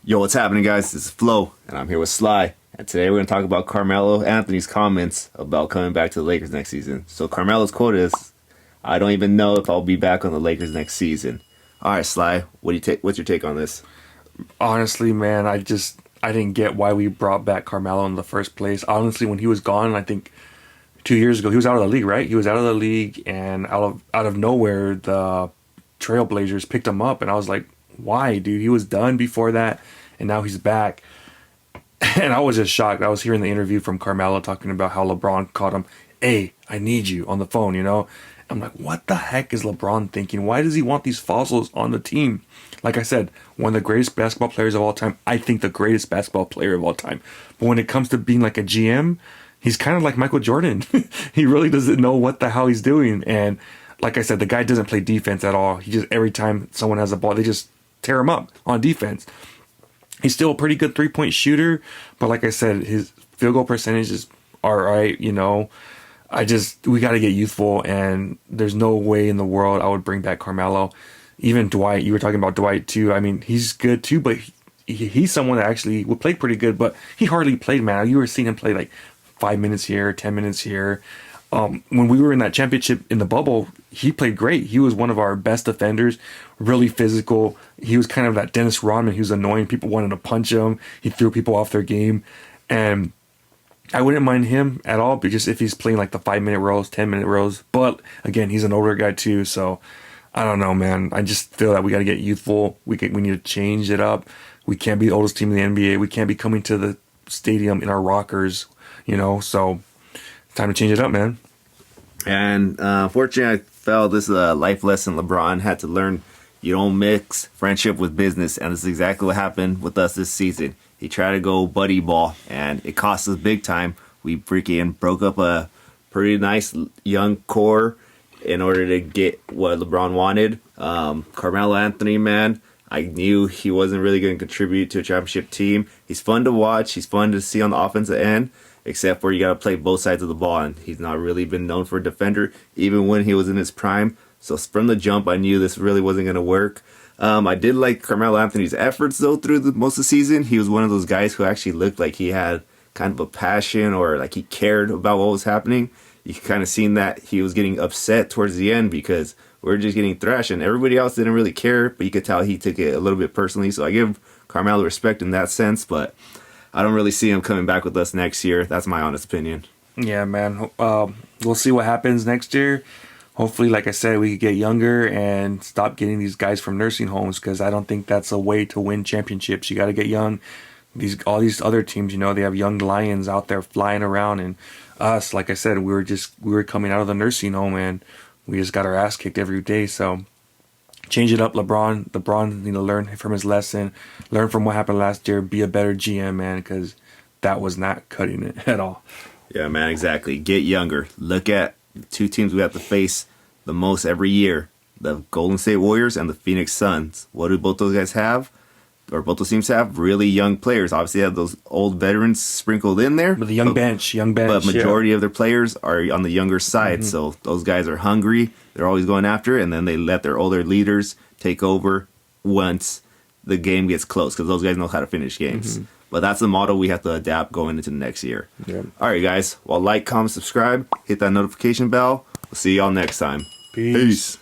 Yo, what's happening, guys? This is Flo, and I'm here with Sly. And today we're going to talk about Carmelo Anthony's comments about coming back to the Lakers next season. So Carmelo's quote is, "I don't even know if I'll be back on the Lakers next season." All right, Sly, what's your take on this? Honestly, man, I didn't get why we brought back Carmelo in the first place. Honestly, when he was gone, I think 2 years ago, he was out of the league, right? He was out of the league, and out of nowhere, the Trailblazers picked him up, and I was like, why, dude? He was done before that, and now he's back. And I was just shocked. I was hearing the interview from Carmelo talking about how LeBron called him, "Hey, I need you," on the phone, I'm like, what the heck is LeBron thinking? Why does he want these fossils on the team? Like I said, one of the greatest basketball players of all time. I think the greatest basketball player of all time. But when it comes to being like a GM, he's kind of like Michael Jordan. He really doesn't know what the hell he's doing. And like I said, the guy doesn't play defense at all. He just, every time someone has a ball, they just tear him up on defense. He's still a pretty good three-point shooter, but like I said, his field goal percentage is all right, we got to get youthful, and there's no way in the world I would bring back Carmelo. Even Dwight, you were talking about Dwight too. I mean, he's good too, but he's someone that actually would play pretty good, but he hardly played, man. You were seeing him play like 5 minutes here, 10 minutes here. When we were in that championship in the bubble, he played great. He was one of our best defenders, really physical. He was kind of that Dennis Rodman. He was annoying. People wanted to punch him. He threw people off their game. And I wouldn't mind him at all, but just if he's playing like the 5-minute rows, 10-minute rows. But again, he's an older guy too. So I don't know, man. I just feel that we got to get youthful. We need to change it up. We can't be the oldest team in the NBA. We can't be coming to the stadium in our rockers, so time to change it up, man. And unfortunately, I felt this is a life lesson LeBron had to learn. You don't mix friendship with business, and this is exactly what happened with us this season. He tried to go buddy ball, and it cost us big time. We freaking broke up a pretty nice young core in order to get what LeBron wanted. Carmelo Anthony, man, I knew he wasn't really going to contribute to a championship team. He's fun to watch. He's fun to see on the offensive end, except for you got to play both sides of the ball, and he's not really been known for a defender, even when he was in his prime. So from the jump, I knew this really wasn't going to work. I did like Carmelo Anthony's efforts, though, through most of the season. He was one of those guys who actually looked like he had kind of a passion, or like he cared about what was happening. You kind of seen that he was getting upset towards the end because we were just getting thrashed, and everybody else didn't really care, but you could tell he took it a little bit personally. So I give Carmelo respect in that sense, but I don't really see him coming back with us next year. That's my honest opinion. Yeah, man. We'll see what happens next year. Hopefully, like I said, we could get younger and stop getting these guys from nursing homes, because I don't think that's a way to win championships. You got to get young. All these other teams, they have young lions out there flying around, and us, like I said, we were coming out of the nursing home, and we just got our ass kicked every day. So change it up, LeBron. LeBron need to learn from his lesson, learn from what happened last year, be a better GM, man, because that was not cutting it at all. Yeah, man, exactly. Get younger. Look at the two teams we have to face the most every year, the Golden State Warriors and the Phoenix Suns. What do both those guys have? Or both those teams have really young players. Obviously, they have those old veterans sprinkled in there. With a young bench. But majority of their players are on the younger side. Mm-hmm. So those guys are hungry. They're always going after it. And then they let their older leaders take over once the game gets close, because those guys know how to finish games. Mm-hmm. But that's the model we have to adapt going into the next year. Yeah. All right, guys. Well, like, comment, subscribe. Hit that notification bell. We'll see y'all next time. Peace.